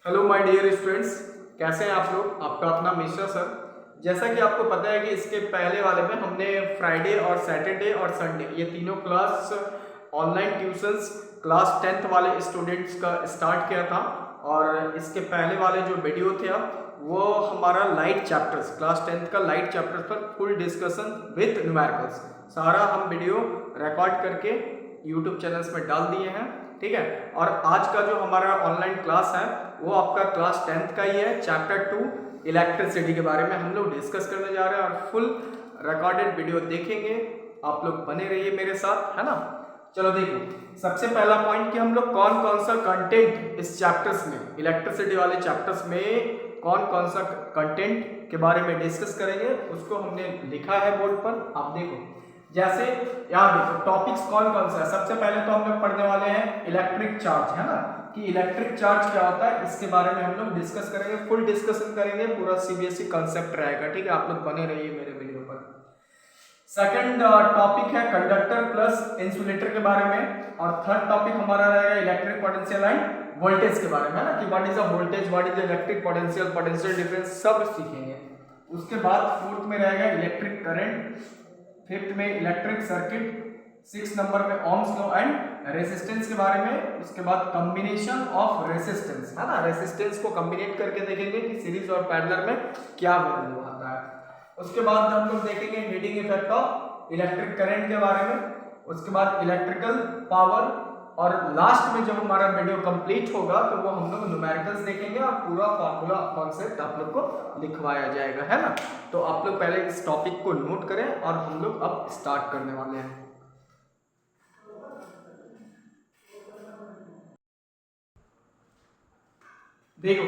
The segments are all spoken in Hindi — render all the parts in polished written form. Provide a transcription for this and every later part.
हेलो माय डियर स्टूडेंट्स, कैसे हैं आप लोग। आपका अपना मिश्रा सर। जैसा कि आपको पता है कि इसके पहले वाले में हमने फ्राइडे और सैटरडे और संडे ये तीनों class online tuitions class 10th वाले स्टूडेंट्स का स्टार्ट किया था। और इसके पहले वाले जो वीडियो थे वो हमारा लाइट चैप्टर्स क्लास 10th का लाइट चैप्टर्स पर फुल डिस्कशन विथ न्यूमेरिकल्स सारा हम वीडियो रिकॉर्ड करके यूट्यूब चैनल्स में डाल दिए हैं। ठीक है। और आज का जो हमारा ऑनलाइन क्लास है वो आपका क्लास 10th का ही है। चैप्टर 2 इलेक्ट्रिसिटी के बारे में हम लोग डिस्कस करने जा रहे हैं और फुल रिकॉर्डेड वीडियो देखेंगे। आप लोग बने रहिए मेरे साथ, है ना। चलो देखो, सबसे पहला पॉइंट कि हम लोग कौन कौन सा कंटेंट इस चैप्टर्स में इलेक्ट्रिसिटी वाले चैप्टर्स में कौन कौन सा कंटेंट के बारे में डिस्कस करेंगे उसको हमने लिखा है बोर्ड पर। आप देखो, जैसे यहाँ देखो टॉपिक्स कौन कौन सा है। सबसे पहले तो हम लोग पढ़ने वाले हैं इलेक्ट्रिक चार्ज, है ना, कि इलेक्ट्रिक चार्ज क्या होता है इसके बारे में हम लोग डिस्कस करेंगे। फुल डिस्कशन करेंगे, पूरा सीबीएसई कांसेप्ट रहेगा। ठीक है, आप लोग बने रहिए मेरे वीडियो पर। सेकंड टॉपिक है कंडक्टर प्लस इंसुलेटर के बारे में। और थर्ड टॉपिक हमारा रहेगा इलेक्ट्रिक पोटेंशियल एंड वोल्टेज के बारे में, है ना, कि what is the voltage, what is the electric potential, potential difference सब सीखेंगे। उसके बाद फोर्थ में रहेगा इलेक्ट्रिक करंट, फिफ्थ में इलेक्ट्रिक सर्किट, 6 नंबर में ओम्स लॉ एंड रेजिस्टेंस के बारे में। उसके बाद कॉम्बिनेशन ऑफ रेजिस्टेंस, है ना, रेजिस्टेंस को कॉम्बिनेट करके देखेंगे कि सीरीज और पैरेलल में क्या वैल्यू आता है। उसके बाद हम लोग देखेंगे heating effect of electric current के बारे में। उसके बाद इलेक्ट्रिकल पावर, और लास्ट में जब हमारा वीडियो कंप्लीट होगा तो वो हम लोग न्यूमेरिकल्स देखेंगे और पूरा फार्मूला कॉन्सेप्ट आप लोग को लिखवाया जाएगा, है ना। तो आप लोग पहले इस टॉपिक को नोट करें और हम लोग अब स्टार्ट करने वाले हैं। देखो,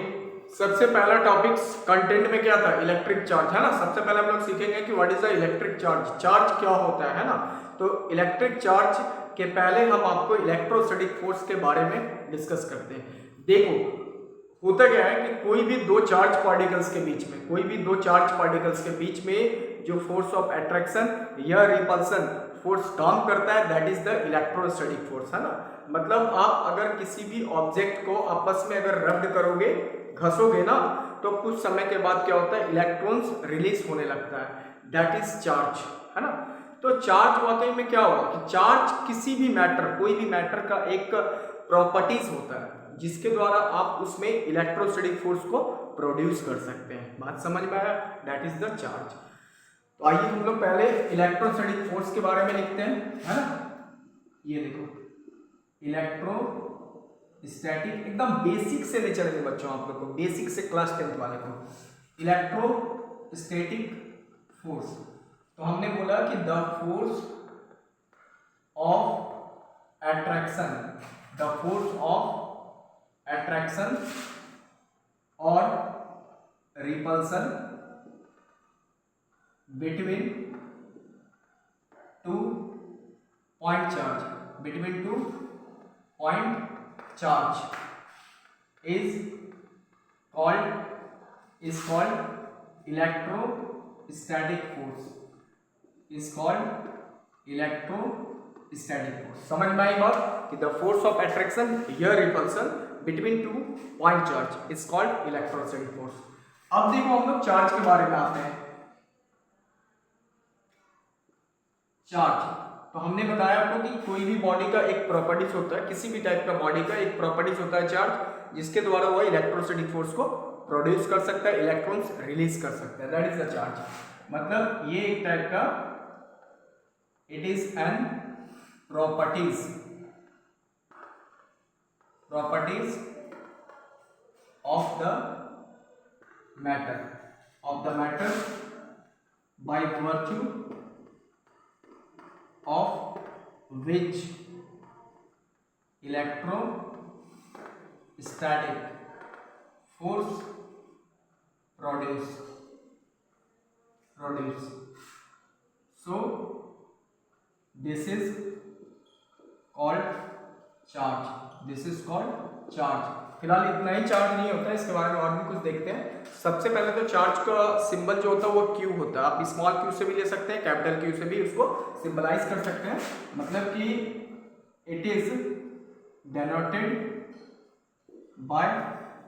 सबसे पहला टॉपिक कंटेंट में क्या था, इलेक्ट्रिक चार्ज, है ना। सबसे पहले हम लोग सीखेंगे कि what is the electric charge, charge क्या होता है ना। तो इलेक्ट्रिक चार्ज के पहले हम आपको इलेक्ट्रोस्टैटिक फोर्स के बारे में डिस्कस करते हैं। देखो, होता क्या है कि कोई भी दो चार्ज पार्टिकल्स के बीच में, कोई भी दो चार्ज पार्टिकल्स के बीच में जो फोर्स ऑफ अट्रैक्शन या रिपल्सन फोर्स काम करता है that is the electrostatic force, है ना। मतलब आप अगर किसी भी ऑब्जेक्ट को आपस में अगर रब्ड करोगे, घसोगे ना, तो कुछ समय के बाद क्या होता है, इलेक्ट्रॉन्स रिलीज होने लगता है, दैट इज चार्ज, है ना। तो चार्ज वाकई में क्या होगा कि चार्ज किसी भी मैटर, कोई भी मैटर का एक प्रॉपर्टीज होता है जिसके द्वारा आप उसमें इलेक्ट्रोस्टैटिक फोर्स को प्रोड्यूस कर सकते हैं। बात समझ में आया, दैट इज द चार्ज। तो आइए हम लोग पहले इलेक्ट्रोस्टैटिक फोर्स के बारे में लिखते हैं, है ना। ये देखो, इलेक्ट्रोस्टैटिक एकदम बेसिक से ले चलेंगे बच्चों आप लोग को, बेसिक से क्लास 10th वाले को। इलेक्ट्रोस्टैटिक फोर्स, तो हमने बोला कि the force of attraction, the force of attraction और repulsion between two point charge, between two point charge is called electrostatic force, is called electrostatic force. समझ में आई बात कि द फोर्स ऑफ अट्रैक्शन या repulsion between two point charge is called electrostatic force. अब देखो हम लोग चार्ज के बारे में आते हैं। चार्ज, तो हमने बताया आपको कि कोई भी बॉडी का एक प्रॉपर्टीज होता है, किसी भी टाइप का बॉडी का एक प्रॉपर्टीज होता है चार्ज, जिसके द्वारा वह इलेक्ट्रोस्टैटिक फोर्स को प्रोड्यूस कर सकता है, इलेक्ट्रॉन्स रिलीज कर सकता है, दैट इज द चार्ज। मतलब ये एक टाइप का, it is an properties of the matter by virtue of which electrostatic force produce. So this is called charge। फिलहाल इतना ही चार्ज नहीं होता है, इसके बारे में और भी कुछ देखते हैं। सबसे पहले तो चार्ज का सिंबल जो होता है वो क्यू होता है। आप स्मॉल क्यू से भी ले सकते हैं, कैपिटल क्यू से भी उसको सिंबलाइज कर सकते हैं। मतलब कि it is denoted by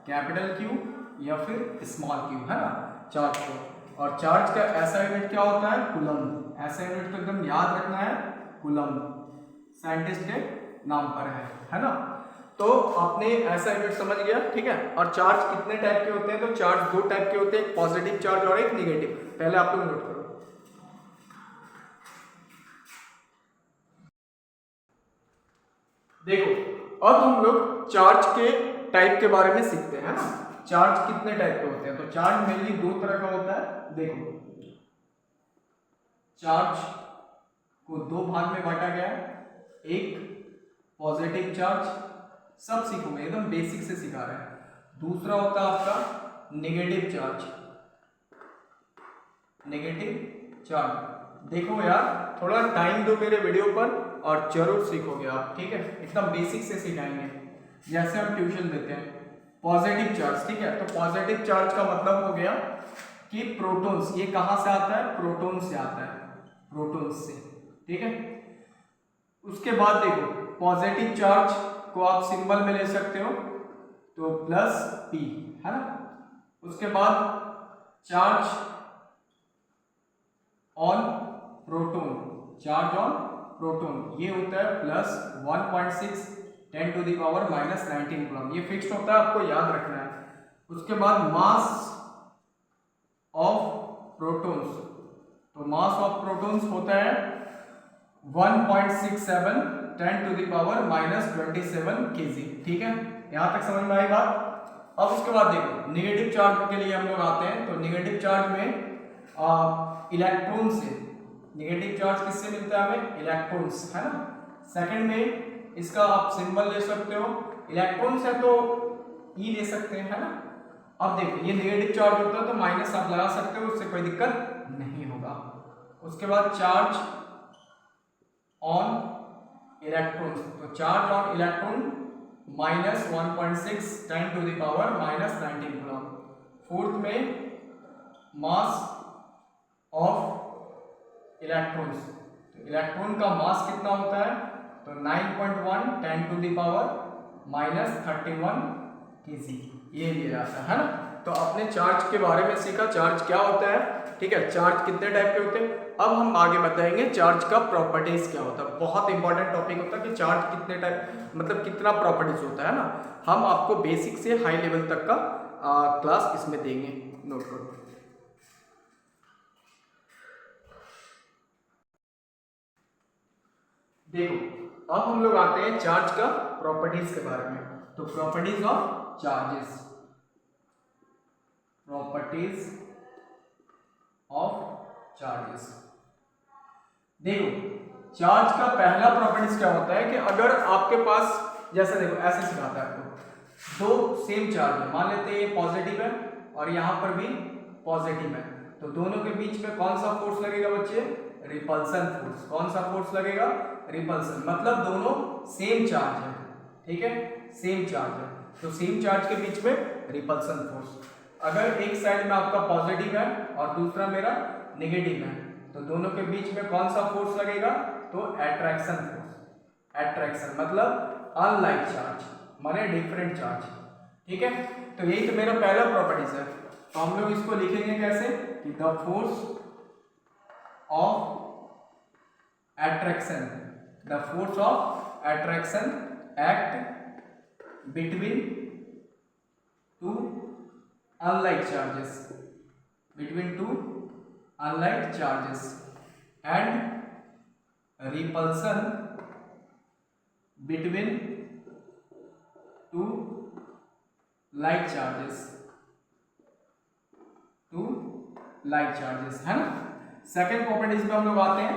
capital Q या फिर स्मॉल क्यू, है ना, चार्ज को। और चार्ज का ऐसा यूनिट क्या होता है, कूलम्ब। ऐसा यूनिट तो एकदम याद रखना है, कूलम्ब, साइंटिस्ट के नाम पर है ना। तो आपने ऐसा यूनिट समझ गया, ठीक है। और चार्ज कितने टाइप के होते हैं, तो चार्ज दो टाइप के होते हैं, एक पॉजिटिव चार्ज और एक निगेटिव। पहले आप लोग नोट करो। देखो अब हम लोग चार्ज के टाइप के बारे में सीखते हैं ना। चार्ज कितने टाइप के होते हैं, तो चार्ज मेनली दो तरह का होता है। देखो चार्ज को दो भाग में बांटा गया है, एक पॉजिटिव चार्ज, सब सीखोगे एकदम बेसिक से सिखा रहे हैं। दूसरा होता है आपका नेगेटिव चार्ज, नेगेटिव चार्ज। देखो यार थोड़ा टाइम दो मेरे वीडियो पर और जरूर सीखोगे आप, ठीक है। एकदम बेसिक से सिखाएंगे जैसे हम ट्यूशन देते हैं। पॉजिटिव चार्ज, ठीक है। तो पॉजिटिव चार्ज का मतलब हो गया कि प्रोटॉन्स, ये कहां से आता है, प्रोटॉन से आता है, प्रोटॉन्स से, ठीक है। उसके बाद देखो पॉजिटिव चार्ज को आप सिंबल में ले सकते हो, तो प्लस पी, है ना। उसके बाद charge on proton, charge on proton ये होता है plus 1.6 10 to the power minus 19 coulomb, ये फिक्स्ड होता है, आपको याद रखना है। उसके बाद मास ऑफ प्रोटॉन्स, तो मास ऑफ प्रोटॉन्स होता है 1.67 10 to the power minus 27 kg, ठीक है। यहां तक समझ में आई बात। अब उसके बाद देखो नेगेटिव चार्ज के लिए हम लोग आते हैं, तो नेगेटिव चार्ज में इलेक्ट्रॉन से, नेगेटिव चार्ज किससे मिलता है हमें, इलेक्ट्रॉन्स, है ना। सेकंड में इसका आप सिंबल ले सकते हो, इलेक्ट्रॉन्स है तो ई ले सकते हैं, है ना। अब देखो ये नेगेटिव चार्ज होता है तो माइनस आप लगा सकते हो, उससे कोई दिक्कत नहीं होगा। उसके बाद चार्ज ऑन इलेक्ट्रॉन्स, तो charge on electron minus 1.6 10 to the power minus 19 coulomb. Fourth में मास ऑफ इलेक्ट्रॉन्स, तो इलेक्ट्रॉन का मास कितना होता है, तो 9.1 10 टू द पावर माइनस 31 kg, ये लिया जाता है ना। तो आपने चार्ज के बारे में सीखा, चार्ज क्या होता है, ठीक है। चार्ज कितने टाइप के होते हैं। अब हम आगे बताएंगे चार्ज का प्रॉपर्टीज क्या होता है। बहुत इंपॉर्टेंट टॉपिक होता है कि चार्ज कितने टाइप, मतलब कितना प्रॉपर्टीज होता है ना। हम आपको बेसिक से हाई लेवल तक का क्लास इसमें देंगे, नोट करो। देखो अब हम लोग आते हैं चार्ज का प्रॉपर्टीज के बारे में। तो properties of charges, properties of charges. देखो चार्ज का पहला प्रॉपर्टीज क्या होता है कि अगर आपके पास, जैसे देखो ऐसे सिखाता है आपको, दो सेम चार्ज है, मान लेते हैं ये पॉजिटिव है और यहाँ पर भी पॉजिटिव है, तो दोनों के बीच में कौन सा फोर्स लगेगा बच्चे, रिपल्सन फोर्स। कौन सा फोर्स लगेगा, रिपल्सन, मतलब दोनों सेम चार्ज है, ठीक है, सेम चार्ज है, तो सेम चार्ज के बीच में रिपल्सन फोर्स। अगर एक साइड में आपका पॉजिटिव है और दूसरा मेरा नेगेटिव है, तो दोनों के बीच में कौन सा फोर्स लगेगा, तो अट्रैक्शन फोर्स। अट्रैक्शन मतलब अनलाइक चार्ज माने डिफरेंट चार्ज, ठीक है। तो यही तो मेरा पहला प्रॉपर्टीज है। तो हम लोग इसको लिखेंगे कैसे कि the force of attraction, the force of attraction act between two unlike charges, between two unlike charges, and repulsion between two like charges, two like charges, है ना। सेकेंड प्रॉपर्टीज में हम लोग आते हैं।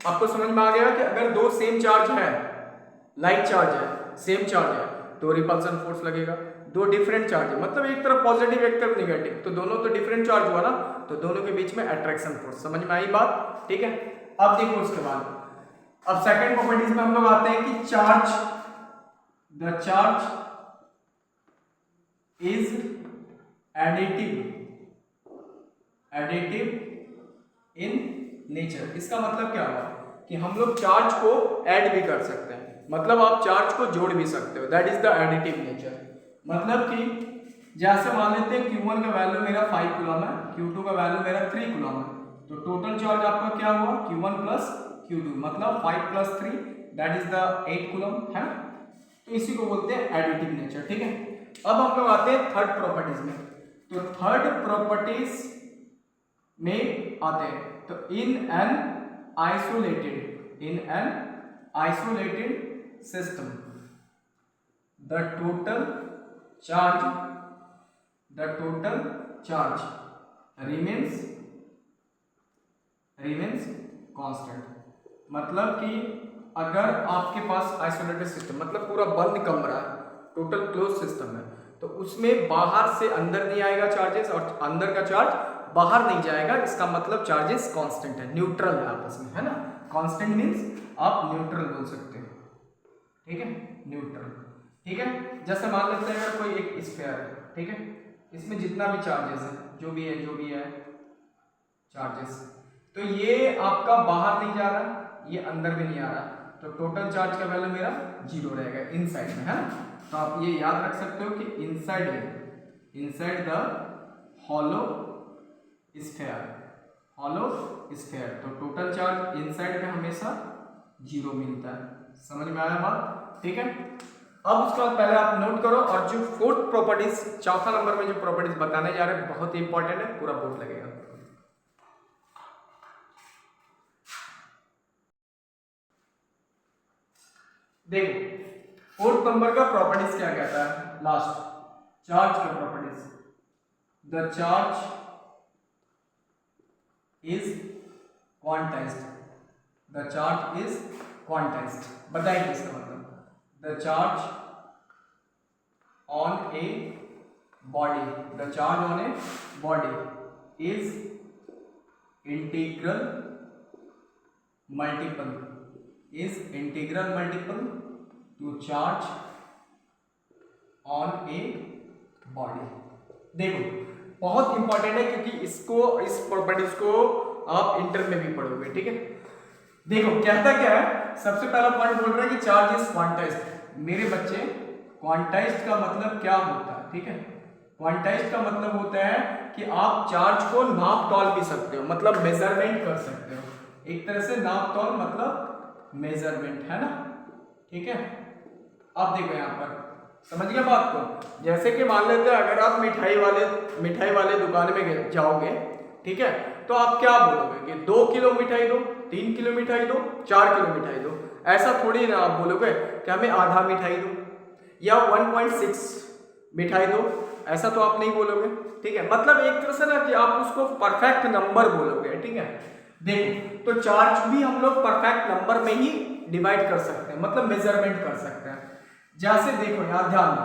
आपको समझ में आ गया कि अगर दो सेम चार्ज है, लाइक चार्ज है, सेम चार्ज है, तो रिपल्सन फोर्स लगेगा। दो डिफरेंट चार्ज है, मतलब एक तरफ पॉजिटिव एक तरफ नेगेटिव, तो दोनों तो डिफरेंट चार्ज हुआ ना, तो दोनों के बीच में अट्रैक्शन फोर्स। समझ में आई बात, ठीक है। अब देखो उसके बाद अब सेकंड प्रॉपर्टीज में हम लोग आते हैं कि charge, the charge is additive, additive in nature. इसका मतलब क्या हुआ कि हम लोग चार्ज को ऐड भी कर सकते हैं, मतलब आप चार्ज को जोड़ भी सकते हो, that is the additive nature. मतलब कि जैसे मान लेते हैं Q1 का वैल्यू मेरा 5 कूलम है, Q2 का वैल्यू मेरा 3 कूलम है, तो टोटल चार्ज आपका क्या हुआ Q1 प्लस Q2 मतलब 5 plus 3 that is the 8 coulomb है ना। तो इसी को बोलते हैं एडिटिव नेचर, ठीक है। अब हम लोग आते हैं थर्ड प्रॉपर्टीज में। तो थर्ड प्रॉपर्टीज में आते हैं, तो in an isolated system the total charge remains constant. मतलब कि अगर आपके पास आइसोलेटेड सिस्टम मतलब पूरा बंद कमरा है, टोटल क्लोज सिस्टम है, तो उसमें बाहर से अंदर नहीं आएगा चार्जेस और अंदर का चार्ज बाहर नहीं जाएगा, इसका मतलब चार्जेस कांस्टेंट है, न्यूट्रल है आपस में, है ना। कांस्टेंट मींस आप न्यूट्रल बोल सकते हो, ठीक है, न्यूट्रल, ठीक है। जैसे मान लेते हैं अगर कोई एक स्फीयर है, ठीक है, इसमें जितना भी चार्जेस है जो भी है चार्जेस, तो ये आपका बाहर नहीं जा रहा, ये अंदर भी नहीं आ रहा, तो टोटल चार्ज का वैल्यू मेरा 0 रहेगा इनसाइड में, है ना। तो आप ये याद रख सकते हो कि इनसाइड द हॉलो स्फीयर तो टोटल चार्ज इनसाइड में हमेशा 0 मिलता है। समझ में आया बात, ठीक है। अब उसके बाद पहले आप नोट करो, और जो फोर्थ प्रॉपर्टीज, चौथा नंबर में जो प्रॉपर्टीज बताने जा रहे हैं बहुत ही इंपॉर्टेंट है, पूरा बोर्ड लगेगा। देखो फोर्थ नंबर का प्रॉपर्टीज क्या कहता है, लास्ट चार्ज का properties, the charge is quantized, बताइए इसका मतलब। The charge on a body is integral multiple to charge on a body. देखो बहुत इंपॉर्टेंट है क्योंकि इस प्रॉपर्टीज को आप इंटर में भी पढ़ोगे, ठीक है। देखो कहता क्या है, सबसे पहला पॉइंट बोल रहा है कि चार्ज इज क्वांटाइज्ड। मेरे बच्चे क्वांटाइज्ड का मतलब क्या होता है, ठीक है। क्वांटाइज्ड का मतलब होता है कि आप चार्ज को नाप तौल भी सकते हो, मतलब मेजरमेंट कर सकते हो, एक तरह से नाप तौल मतलब मेजरमेंट, है ना, ठीक है। अब देखो यहाँ पर समझ गया बात को। जैसे कि मान लेते हैं अगर आप मिठाई वाले दुकान में जाओगे, ठीक है, तो आप क्या बोलोगे कि 2 किलो मिठाई दो, 3 किलो मिठाई दो, 4 किलो मिठाई दो। ऐसा थोड़ी ना आप बोलोगे कि हमें आधा मिठाई दो या 1.6 मिठाई दो, ऐसा तो आप नहीं बोलोगे, ठीक है। मतलब एक तरह से ना कि आप उसको परफेक्ट नंबर बोलोगे, ठीक है। देखो तो चार्ज भी हम लोग परफेक्ट नंबर में ही डिवाइड कर सकते हैं, मतलब मेजरमेंट कर सकते हैं। जैसे देखो यहां ध्यान दो,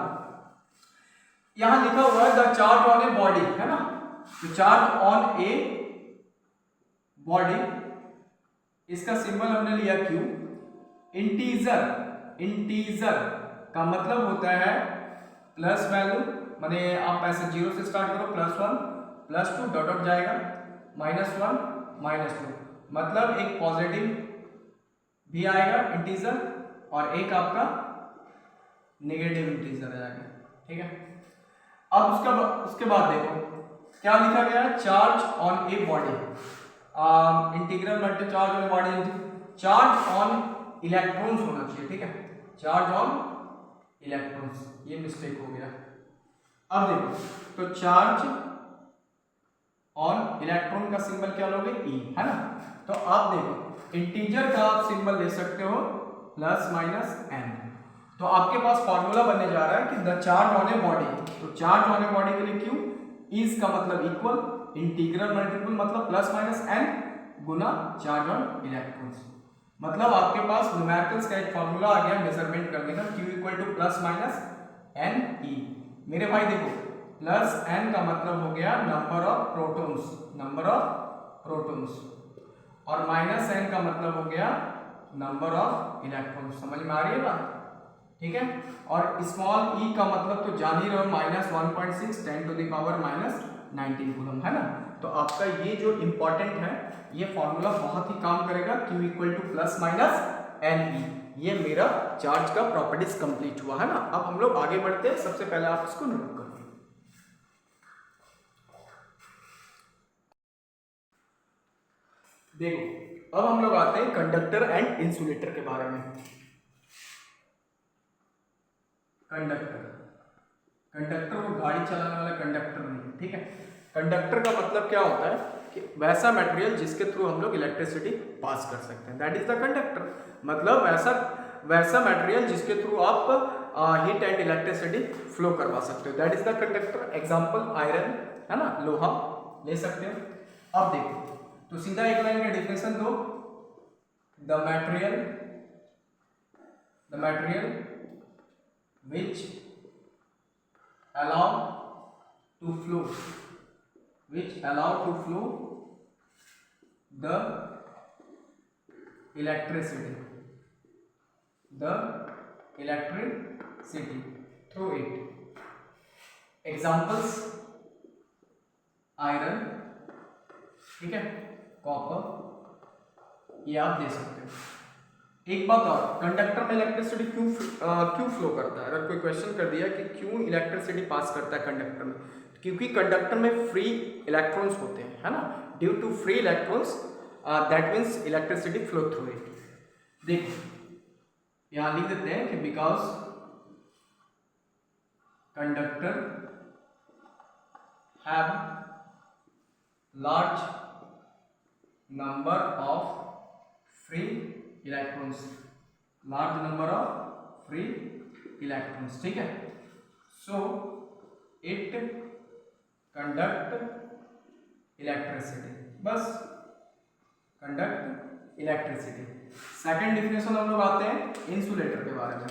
यहां लिखा हुआ है the charge on a body, है ना। तो चार्ज ऑन ए बॉडी, इसका सिंबल हमने लिया Q। इंटीजर का मतलब होता है प्लस वैल्यू, माने आप ऐसे 0 से स्टार्ट करो, +1 +2 डॉट डॉट जाएगा, -1 -2, मतलब एक पॉजिटिव भी आएगा इंटीजर और एक आपका नेगेटिव इंटीजर आएगा, ठीक है। अब उसके बाद देखो क्या लिखा गया है, charge on a body, integral multi charge on body, charge on electrons होना चाहिए, ठीक है, चार्ज ऑन इलेक्ट्रॉन्स, ये मिस्टेक हो गया। अब देखो तो चार्ज ऑन इलेक्ट्रॉन का सिंबल क्या लोगे, E, है ना। तो आप देखो इंटीजर का आप सिंबल ले सकते हो ±n। तो आपके पास फॉर्मूला बनने जा रहा है कि the charge on a body, तो चार्ज ऑन ए बॉडी के लिए Q, इज का मतलब इक्वल, इंटीग्रल मल्टीपल मतलब +-n Guna charge on electrons. मतलब आपके पास न्यूमेरिकल्स का एक फॉर्मूला आ गया मेजरमेंट करने का, Q = +-n E। मेरे भाई देखो +n का मतलब हो गया नंबर ऑफ प्रोटॉन्स और -n का मतलब हो गया नंबर ऑफ इलेक्ट्रॉन्स। समझ में आ रही है बात, ठीक है। और स्मॉल e का मतलब तो जान ही रहे हो, -1.6 10⁻⁻19 कूलम, है ना। तो आपका ये जो इंपॉर्टेंट है, ये फॉर्मूला बहुत ही काम करेगा, Q = +-ne। ये मेरा चार्ज का प्रॉपर्टीज कंप्लीट हुआ, है ना। अब हम लोग आगे बढ़ते हैं, सबसे पहले आप इसको नोट करो। देखो अब हम लोग आते हैं कंडक्टर एंड इंसुलेटर के बारे में। कंडक्टर, कंडक्टर वो गाड़ी चलाने वाला कंडक्टर नहीं, ठीक है। कंडक्टर का मतलब क्या होता है कि वैसा मटेरियल जिसके थ्रू हम लोग इलेक्ट्रिसिटी पास कर सकते हैं, दैट इज द कंडक्टर। मतलब वैसा मटेरियल जिसके थ्रू आप हीट एंड इलेक्ट्रिसिटी फ्लो करवा सकते हो, that is the conductor. Example iron, है ना, लोहा ले सकते हो। अब देखो तो सीधा एक लाइन का डिफिनेशन दो, the material which allow to flow the electricity through it। Examples iron, ठीक है, कॉपर, ये आप दे सकते हो। एक बात और, कंडक्टर में इलेक्ट्रिसिटी क्यों फ्लो करता है? अगर कोई क्वेश्चन कर दिया कि क्यों इलेक्ट्रिसिटी पास करता है कंडक्टर में, क्योंकि कंडक्टर में फ्री इलेक्ट्रॉन्स होते हैं, है ना। Due to free electrons that means electricity flow through it. देखो यहां लिख देते हैं कि because conductor have large number of free electrons, ठीक है। सो इट कंडक्ट इलेक्ट्रिसिटी, बस कंडक्ट इलेक्ट्रिसिटी। सेकंड डिफिनेशन हम लोग आते हैं इंसुलेटर के बारे में।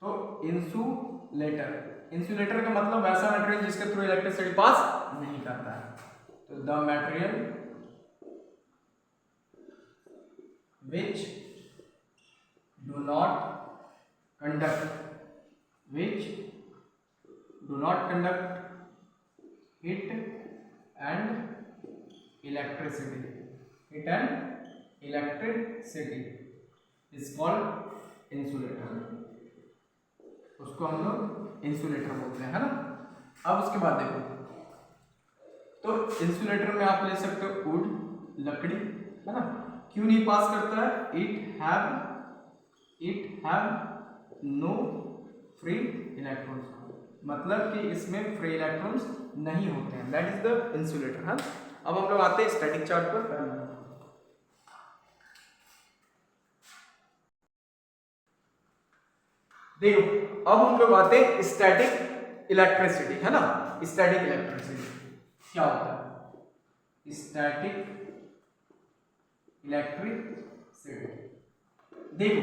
तो इंसुलेटर का मतलब वैसा मटेरियल जिसके थ्रू इलेक्ट्रिसिटी पास नहीं करता है। तो the material which do not conduct heat and electricity is called insulator। उसको हम लोग इंसुलेटर बोलते हैं, है ना। अब उसके बाद देखो तो इंसुलेटर में आप ले सकते हो वुड, लकड़ी, है ना। क्यों नहीं पास करता है? It have no free electrons, मतलब कि इसमें फ्री इलेक्ट्रॉन्स नहीं होते हैं, दैट इज द इंसुलेटर, है। अब हम लोग आते हैं स्टैटिक चार्ज पर। देखो अब हम लोग आते हैं स्टैटिक इलेक्ट्रिसिटी, है ना। स्टैटिक इलेक्ट्रिसिटी क्या होता है? स्टैटिक इलेक्ट्रिसिटी, देखो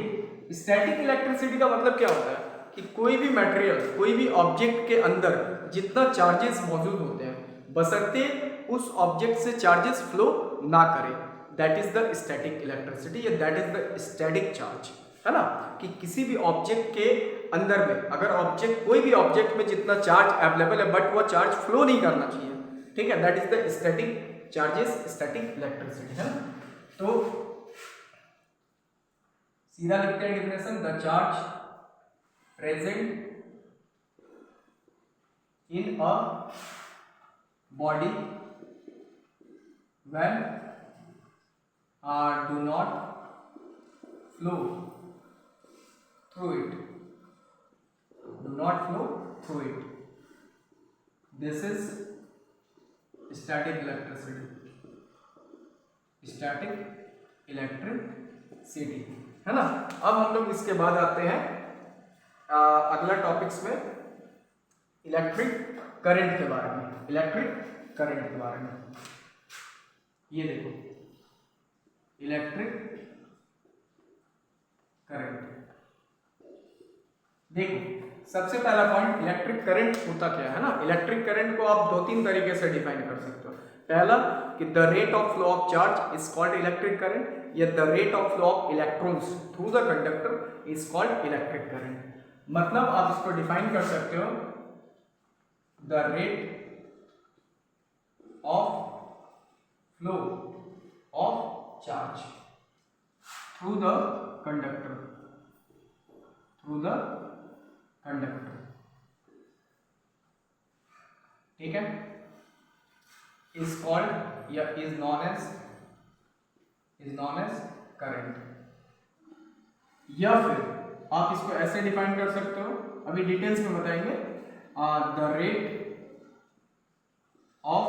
स्टैटिक इलेक्ट्रिसिटी का मतलब क्या होता है कि कोई भी मटेरियल, कोई भी ऑब्जेक्ट के अंदर जितना चार्जेस मौजूद होते हैं, बशर्ते उस ऑब्जेक्ट से चार्जेस फ्लो ना करे, that is the static electricity या that is the static charge, है ना। कि किसी भी ऑब्जेक्ट के अंदर में अगर कोई भी ऑब्जेक्ट में जितना चार्ज अवेलेबल है बट वो चार्ज फ्लो नहीं करना चाहिए, ठीक है, that is the static charges, static electricity, है ना। तो सीधा लिखते हैं definition, the charge present in a body when do not flow through it, this is static electricity, है ना। अब हम लोग इसके बाद आते हैं अगला टॉपिक्स में इलेक्ट्रिक करंट के बारे में। ये देखो इलेक्ट्रिक करंट, देखो सबसे पहला पॉइंट, इलेक्ट्रिक करंट होता क्या है ना। इलेक्ट्रिक करंट को आप 2-3 तरीके से डिफाइन कर सकते हो। पहला कि the rate of flow of charge is called electric current, या the rate of flow of electrons through the conductor is called electric current. मतलब आप इसको डिफाइन कर सकते हो, the rate of flow of charge through the conductor, ठीक है, इज कॉल्ड या is known as is known as current. या फिर आप इसको ऐसे डिफाइन कर सकते हो, अभी डिटेल्स में बताएंगे, the rate of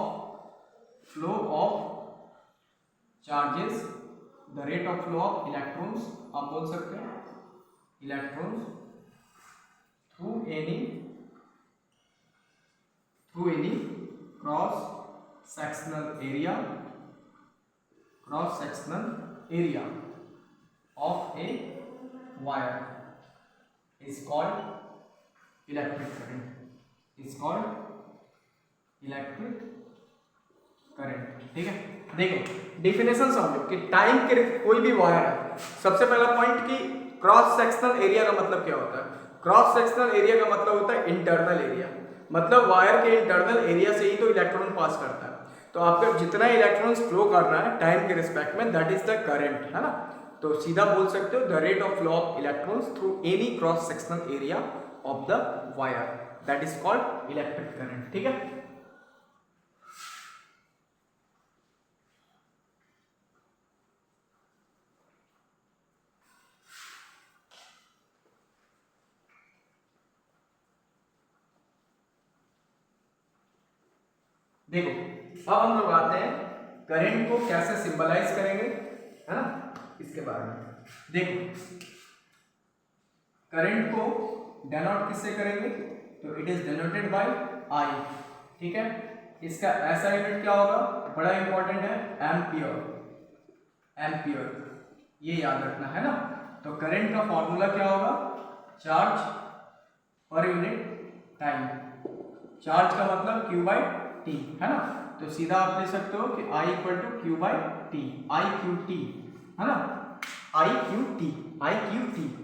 flow of charges, the rate of flow of electrons, आप बोल सकते हैं electrons through any cross sectional area of a wire is called electric current, ठीक है। देखो डेफिनेशन समझो कि टाइम के कोई भी वायर है, सबसे पहला पॉइंट कि क्रॉस सेक्शनल एरिया का मतलब क्या होता है। क्रॉस सेक्शनल एरिया का मतलब होता है इंटरनल एरिया, मतलब वायर के इंटरनल एरिया से ही तो इलेक्ट्रॉन पास करता है। तो आपका जितना इलेक्ट्रॉन्स फ्लो कर रहा है टाइम के रिस्पेक्ट में, दैट इज द करंट, है ना। तो सीधा बोल सकते हो the rate of flow of electrons through any cross sectional area of the wire, that is called electric current, ठीक है। देखो अब हम लोग आते हैं करंट को कैसे सिंबलाइज करेंगे, है ना, इसके बारे में। देखो करंट को डेनोट किससे करेंगे, तो इट इज डेनोटेड बाय आई, ठीक है। इसका ऐसा यूनिट क्या होगा, बड़ा इंपॉर्टेंट है, एम्पियर, ये याद रखना है ना। तो करंट का फॉर्मूला क्या होगा, charge per unit time, charge का मतलब Q बाई टी, है ना। तो सीधा आप ले सकते हो कि I equal to Q by T, I Q T, है ना, आई क्यू टी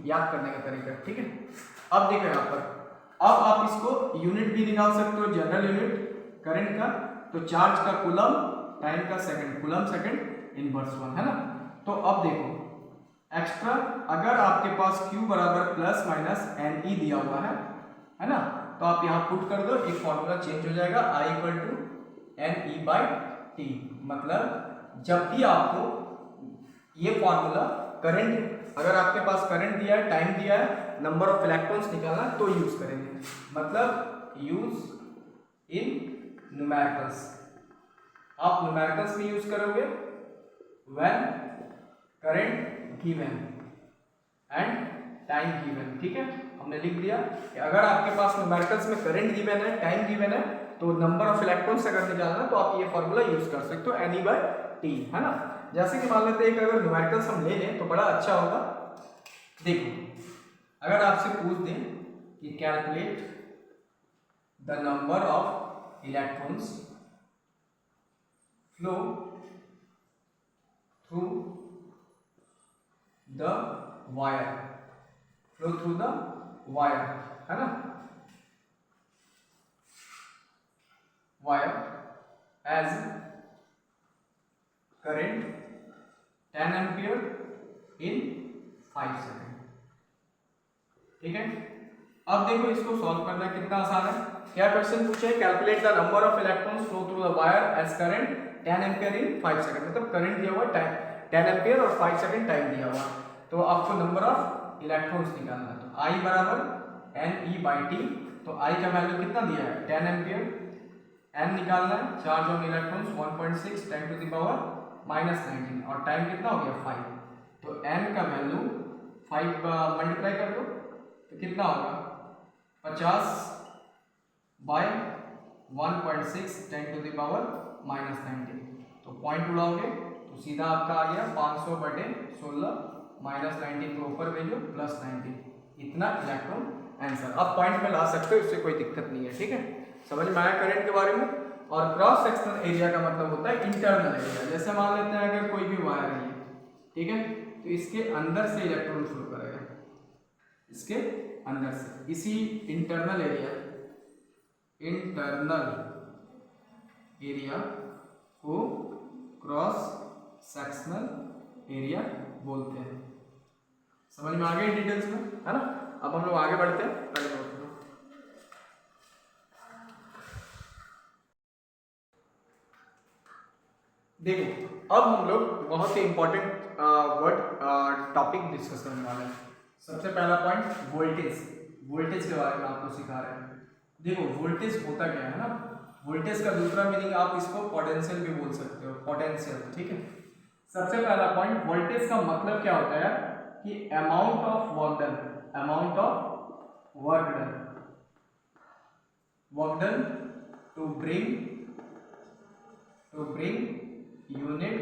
याद करने का तरीका, ठीक है। अब देखो यहाँ पर, अब आप इसको यूनिट भी निकाल सकते हो, जनरल यूनिट करंट का, तो चार्ज का कूलम, टाइम का सेकंड, कूलम सेकंड इनवर्स 1, है ना। तो अब देखो एक्स्ट्रा, अगर आपके पास Q बराबर प्लस माइनस एन ई दिया हुआ है ना, तो आप यहाँ पुट कर दो, एक फॉर्मूला चेंज हो जाएगा, I equal to N E by T. मतलब जब भी आपको ये फॉर्मूला करंट, अगर आपके पास करंट दिया है, टाइम दिया है, नंबर ऑफ इलेक्ट्रॉन्स निकालना है, तो यूज करेंगे, मतलब यूज इन न्यूमेरिकल्स, आप न्यूमेरिकल्स में यूज करोगे when current given and time given, ठीक है। हमने लिख दिया कि अगर आपके पास न्यूमेरिकल्स में करंट गिवन है, टाइम गिवन है, तो नंबर ऑफ इलेक्ट्रॉन्स अगर निकालना है तो आप ये फॉर्मूला यूज कर सकते हो, एन ई बाई टी, है ना। जैसे कि मान लेते हैं कि अगर न्यूमेरिकल्स हम ले लें तो बड़ा अच्छा होगा। देखो अगर आपसे पूछ दें कि calculate the number of electrons flow through the wire, है ना, wire as current 10 ampere in 5 second, ठीक है। अब देखो इसको सॉल्व करना कितना आसान है। क्या क्वेश्चन पूछा है, calculate the number of electrons flow through the wire as current 10 ampere in 5 second, मतलब करंट दिया हुआ टाइम 10 एम्पियर और 5 सेकेंड टाइम दिया हुआ, तो आपको नंबर ऑफ इलेक्ट्रॉन्स निकालना है। तो I बराबर एन ई बाई टी, तो I का वैल्यू कितना दिया है 10 एम्पियर, n निकालना है, charge on electrons 1.6 10 to the power -19, और टाइम कितना हो गया 5, तो n का वैल्यू 5 मल्टीप्लाई कर दो तो कितना होगा 50 बाय 1.6 10 टू द पावर -19, तो पॉइंट उड़ाओगे तो सीधा आपका आ गया 500 बटे 16 -19 को ऊपर भेजो +19, इतना इलेक्ट्रॉन आंसर। अब पॉइंट में ला सकते हो, इससे कोई दिक्कत नहीं है, ठीक है। समझ में आया करंट के बारे में। और क्रॉस सेक्शनल एरिया का मतलब होता है इंटरनल एरिया, जैसे मान लेते हैं अगर कोई भी वायर है, ठीक है, तो इसके अंदर से इलेक्ट्रॉन फ्लो करेगा, इसके अंदर से, इसी इंटरनल एरिया को क्रॉस सेक्शनल एरिया बोलते हैं। समझ में आ गई डिटेल्स में, है ना। अब हम लोग आगे बढ़ते हैं, पहले नोट करो। देखो अब हम लोग बहुत ही इंपॉर्टेंट वर्ड टॉपिक डिस्कस करने वाले हैं। सबसे पहला पॉइंट वोल्टेज। वोल्टेज के बारे में आपको सिखा रहे हैं। देखो वोल्टेज होता क्या है ना, वोल्टेज का दूसरा मीनिंग आप इसको पोटेंशियल भी बोल सकते हो, पोटेंशियल, ठीक है। सबसे पहला पॉइंट, वोल्टेज का मतलब क्या होता है कि amount of work done, amount of work done, work done to bring unit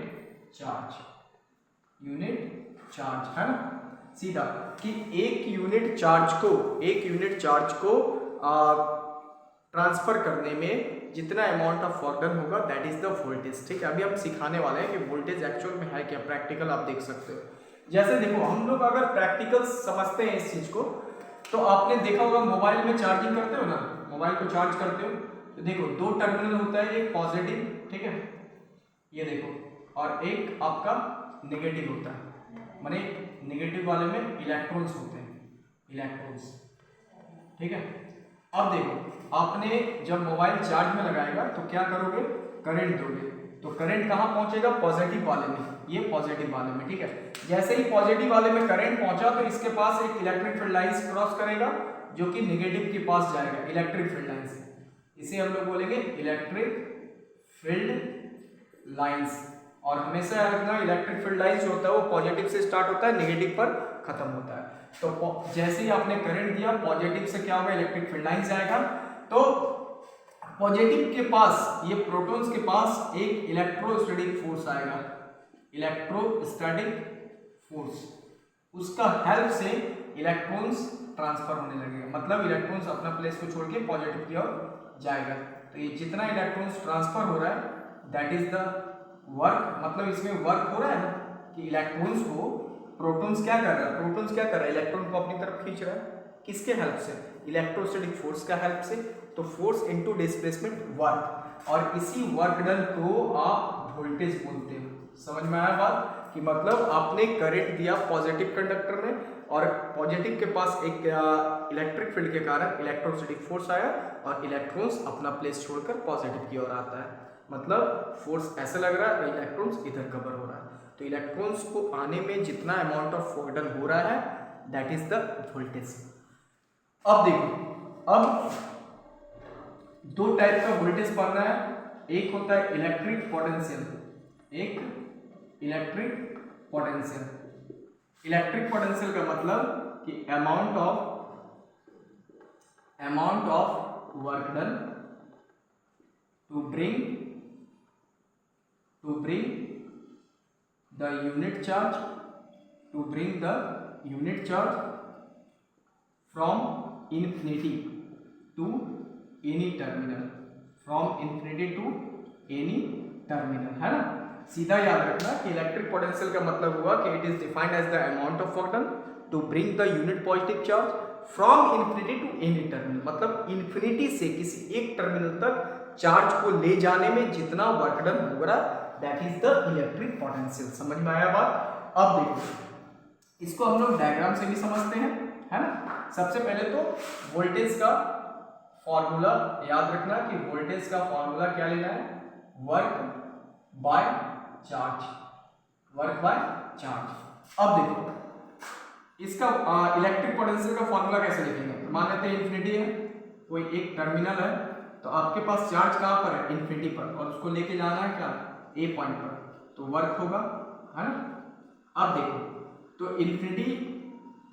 charge, unit charge, है ना, सीधा कि एक यूनिट चार्ज को ट्रांसफर करने में जितना अमाउंट ऑफ वर्क डन होगा दैट इज द वोल्टेज, ठीक है। अभी हम सिखाने वाले हैं कि वोल्टेज एक्चुअल में है क्या, प्रैक्टिकल आप देख सकते हो। जैसे देखो हम लोग अगर प्रैक्टिकल समझते हैं इस चीज को, तो आपने देखा होगा मोबाइल में चार्जिंग करते हो ना, मोबाइल को चार्ज करते हो तो देखो दो टर्मिनल होता है, एक पॉजिटिव, ठीक है, ये देखो, और एक आपका नेगेटिव होता है, माने नेगेटिव वाले में इलेक्ट्रॉन्स होते हैं, इलेक्ट्रॉन्स, ठीक है। अब देखो आपने जब मोबाइल चार्ज में लगाएगा तो क्या करोगे, करंट दोगे, तो करंट कहाँ पहुंचेगा, पॉजिटिव वाले में, ये पॉजिटिव वाले में, ठीक है। जैसे ही पॉजिटिव वाले में करंट पहुंचा तो इसके पास एक इलेक्ट्रिक फील्ड लाइंस क्रॉस करेगा जो कि नेगेटिव के पास जाएगा, इलेक्ट्रिक फील्ड लाइंस, इसे हम लोग बोलेंगे इलेक्ट्रिक फील्ड लाइंस। और हमेशा याद रखना इलेक्ट्रिक फील्ड लाइंस जो होता है वो पॉजिटिव से स्टार्ट होता है, नेगेटिव पर खत्म होता है। तो जैसे ही आपने करंट दिया पॉजिटिव से क्या होगा, इलेक्ट्रिक फील्ड लाइंस जाएगा, तो पॉजिटिव के पास, ये प्रोटॉन्स के पास एक इलेक्ट्रोस्टैटिक फोर्स आएगा, इलेक्ट्रोस्टैटिक फोर्स, उसका हेल्प से इलेक्ट्रॉन्स ट्रांसफर होने लगेगा, मतलब इलेक्ट्रॉन्स अपना प्लेस को छोड़ के पॉजिटिव की ओर जाएगा। तो ये जितना इलेक्ट्रॉन्स ट्रांसफर हो रहा है दैट इज द वर्क, मतलब इसमें वर्क हो रहा है ना कि इलेक्ट्रॉन्स को प्रोटॉन्स क्या कर रहा है, प्रोटॉन्स क्या कर रहा है, इलेक्ट्रॉन को अपनी तरफ खींच रहा है, किसके हेल्प से, इलेक्ट्रोस्टैटिक फोर्स का हेल्प से। तो फोर्स इनटू डिस्प्लेसमेंट वर्क, और इसी वर्क डन को आप वोल्टेज बोलते हो। समझ में आया बात कि मतलब आपने करंट दिया पॉजिटिव कंडक्टर में और पॉजिटिव के पास एक इलेक्ट्रिक फील्ड के कारण इलेक्ट्रोस्टैटिक फोर्स आया और इलेक्ट्रॉन्स अपना प्लेस छोड़कर पॉजिटिव की ओर आता है, मतलब फोर्स ऐसे लग रहा है, इलेक्ट्रॉन्स इधर कवर हो रहा है। तो इलेक्ट्रॉन्स को आने में जितना अमाउंट ऑफ वर्क डन हो रहा है दैट इज द वोल्टेज। अब देखो, अब दो टाइप का वोल्टेज पढ़ना है, एक होता है इलेक्ट्रिक पोटेंशियल, एक इलेक्ट्रिक पोटेंशियल। इलेक्ट्रिक पोटेंशियल का मतलब कि amount of work done to bring the unit charge from infinity to any terminal, है ना। सीधा याद रखना कि इलेक्ट्रिक पोटेंशियल का मतलब हुआ कि it is defined as the amount of work done to bring the unit positive charge from infinity to any terminal, मतलब इन्फिनिटी से किसी एक टर्मिनल तक चार्ज को ले जाने में जितना वर्क डन हो रहा है that is the electric potential. समझ में आया बात। अब देखो इसको हम लोग डायग्राम से भी समझते हैं, है ना। सबसे पहले तो वोल्टेज का फॉर्मूला याद रखना कि वोल्टेज का फॉर्मूला क्या लेना है, work by charge, work by charge. अब देखो इसका इलेक्ट्रिक पोटेंशियल का फॉर्मूला कैसे लिखेंगे, मान लेते हैं इन्फिनिटी है, कोई एक टर्मिनल है, तो आपके पास चार्ज कहाँ पर है, इन्फिनिटी पर, और उसको लेके जाना है क्या, ए पॉइंट पर, तो वर्क होगा, है ना। अब देखो तो इन्फिनिटी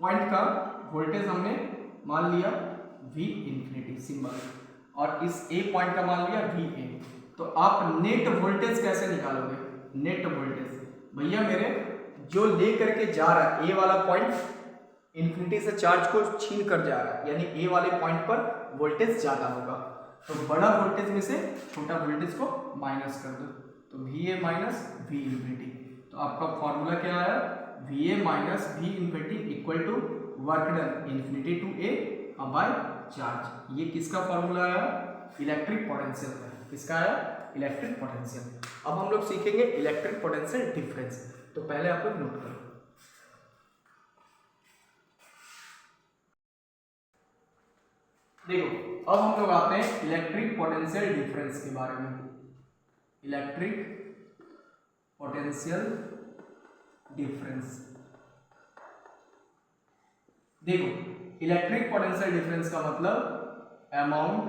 पॉइंट का वोल्टेज हमने मान लिया V इन्फिनिटी सिंबल, और इस ए पॉइंट का मान लिया VA। तो आप नेट वोल्टेज कैसे निकालोगे, नेट वोल्टेज भैया मेरे जो ले करके जा रहा है ए वाला पॉइंट इन्फिनिटी से चार्ज को छीन कर जा रहा है, यानी ए वाले पॉइंट पर वोल्टेज ज्यादा होगा, तो बड़ा वोल्टेज में से छोटा वोल्टेज को माइनस कर दो, तो VA माइनस V इन्फिनिटी। तो आपका फॉर्मूला क्या आया, VA minus V infinity equal to work done infinity to A by charge. ये किसका फॉर्मूला आया, इलेक्ट्रिक पोटेंशियल का। किसका आया, इलेक्ट्रिक पोटेंशियल। अब हम लोग सीखेंगे इलेक्ट्रिक पोटेंशियल डिफरेंस, तो पहले आप लोग नोट करो। देखो अब हम लोग आते हैं इलेक्ट्रिक पोटेंशियल डिफरेंस के बारे में। Electric potential difference. देखो इलेक्ट्रिक पोटेंशियल डिफरेंस का मतलब amount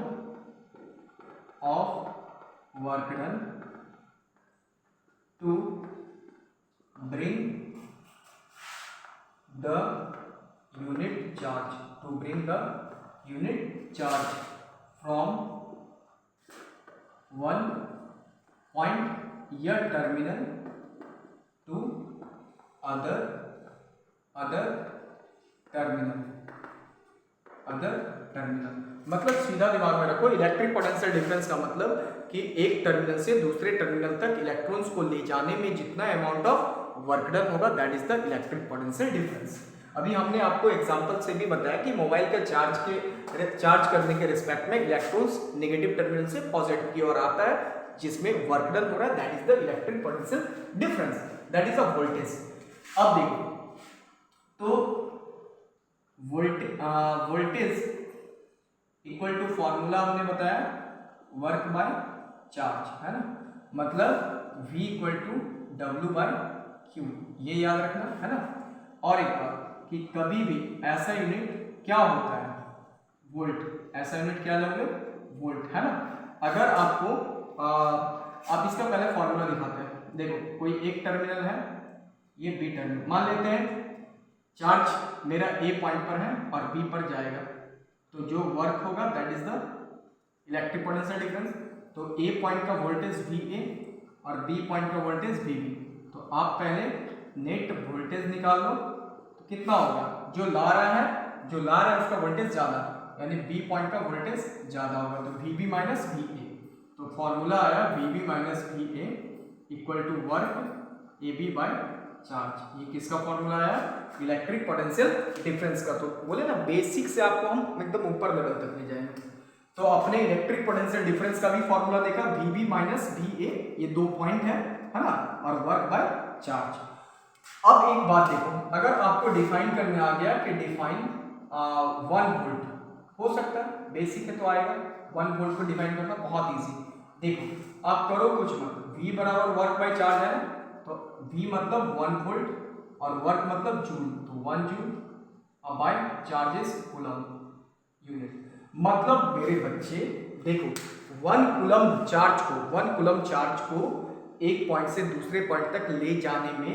of work done to bring the unit charge from one point या terminal to other terminal। मतलब सीधा दिमाग में रखो, इलेक्ट्रिक पोटेंशियल डिफरेंस का मतलब कि एक टर्मिनल से दूसरे टर्मिनल तक इलेक्ट्रॉन्स को ले जाने में जितना अमाउंट ऑफ वर्क डन होगा that is the electric potential difference. अभी हमने आपको एग्जांपल से भी बताया कि मोबाइल का चार्ज करने के रिस्पेक्ट में इलेक्ट्रॉन्स नेगेटिव टर्मिनल से पॉजिटिव की ओर आता है जिसमें वर्क डन हो रहा है, that is the electric potential difference, that is the voltage. अब देखो तो वोल्टेज इक्वल टू फॉर्मूला हमने बताया वर्क बाय चार्ज, है ना, मतलब V equal to W by Q, ये याद रखना, है ना। और एक बात कि कभी भी ऐसा यूनिट क्या होता है वोल्ट, ऐसा यूनिट क्या लोगे वोल्ट, है ना। अगर आपको आप इसका पहले फॉर्मूला दिखाते हैं। देखो कोई एक टर्मिनल है, ये बी टर्मिनल, मान लेते हैं चार्ज मेरा ए पॉइंट पर है और बी पर जाएगा, तो जो वर्क होगा that is the electric potential difference. तो ए पॉइंट का वोल्टेज वी ए और बी पॉइंट का वोल्टेज वी बी। तो आप पहले नेट वोल्टेज निकाल लो, तो कितना होगा, जो ला रहा है उसका वोल्टेज ज़्यादा, यानी बी पॉइंट का वोल्टेज ज़्यादा होगा, तो V B minus V A. तो फॉर्मूला आया V B minus V A equal to work A B by charge. ये किसका फॉर्मूला आया, इलेक्ट्रिक पोटेंशियल डिफरेंस का। तो बोले ना बेसिक से आपको हम एकदम ऊपर लेवल तक ले जाएंगे। तो अपने इलेक्ट्रिक पोटेंशियल डिफरेंस का भी फॉर्मूला देखा V B minus V A, ये 2 पॉइंट है ना, और वर्क बाय चार्ज। अब एक बात देखो, अगर आपको डिफाइन करने आ गया कि डिफाइन 1 वोल्ट, हो सकता है बेसिक है तो आएगा 1 वोल्ट को डिफाइन करना बहुत इजी। देखो आप करो कुछ मत, V बराबर वर्क बाय चार्ज है, तो V मतलब 1 वोल्ट और वर्क मतलब जूल, तो 1 जूल और बाय चार्जेस कूलम यूनिट। मतलब मेरे बच्चे देखो 1 कूलम चार्ज को एक पॉइंट से दूसरे पॉइंट तक ले जाने में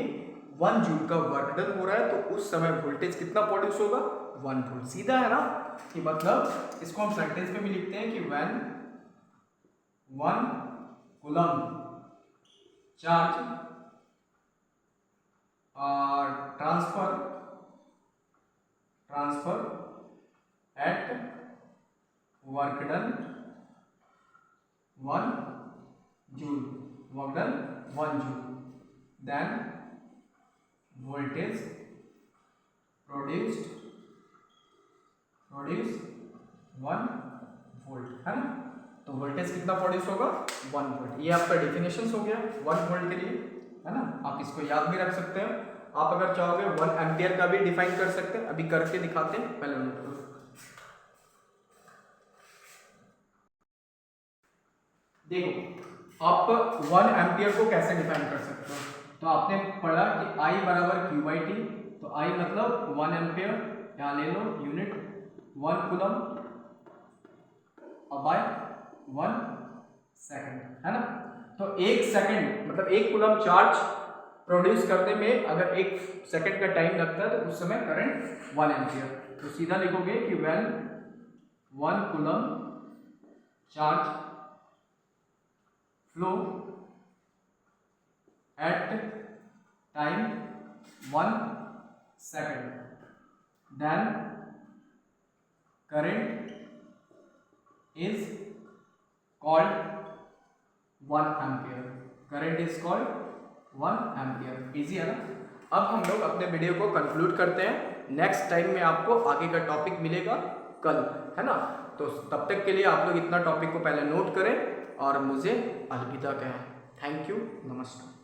1 जूल का वर्क डन हो रहा है, तो उस समय वोल्टेज कितना प्रोड्यूस होगा 1 वोल्ट। सीधा है ना, कि मतलब इसको हम सेंटेंस में भी लिखते हैं कि when 1 coulomb charge transfer at work done 1 joule, then voltage produced 1 volt, है ना। तो वोल्टेज कितना प्रोड्यूस होगा 1 वोल्ट। ये आपका डेफिनेशन हो गया 1 वोल्ट के लिए, है ना। आप इसको याद भी रख सकते हैं। आप अगर चाहोगे 1 एम्पियर का भी डिफाइन कर सकते हैं, अभी करके दिखाते हैं, पहले नोट करो। देखो आप 1 एम्पियर को कैसे डिफाइन कर सकते हो, तो आपने पढ़ा कि I बराबर क्यू बाई टी, तो I मतलब 1 एम्पियर, यहाँ ले लो यूनिट 1 कूलम और बाय 1 सेकंड, है ना। तो 1 सेकंड मतलब 1 कूलम चार्ज प्रोड्यूस करने में अगर 1 सेकंड का टाइम लगता है, तो उस समय करंट 1 एम्पियर। तो सीधा लिखोगे कि when 1 coulomb charge flow at time 1 second, then current is called 1 ampere। current is called 1 ampere। Easy है ना। अब हम लोग अपने वीडियो को कंक्लूड करते हैं। नेक्स्ट टाइम में आपको आगे का टॉपिक मिलेगा कल, है ना। तो तब तक के लिए आप लोग इतना टॉपिक को पहले नोट करें और मुझे अलविदा कहें। थैंक यू, नमस्कार।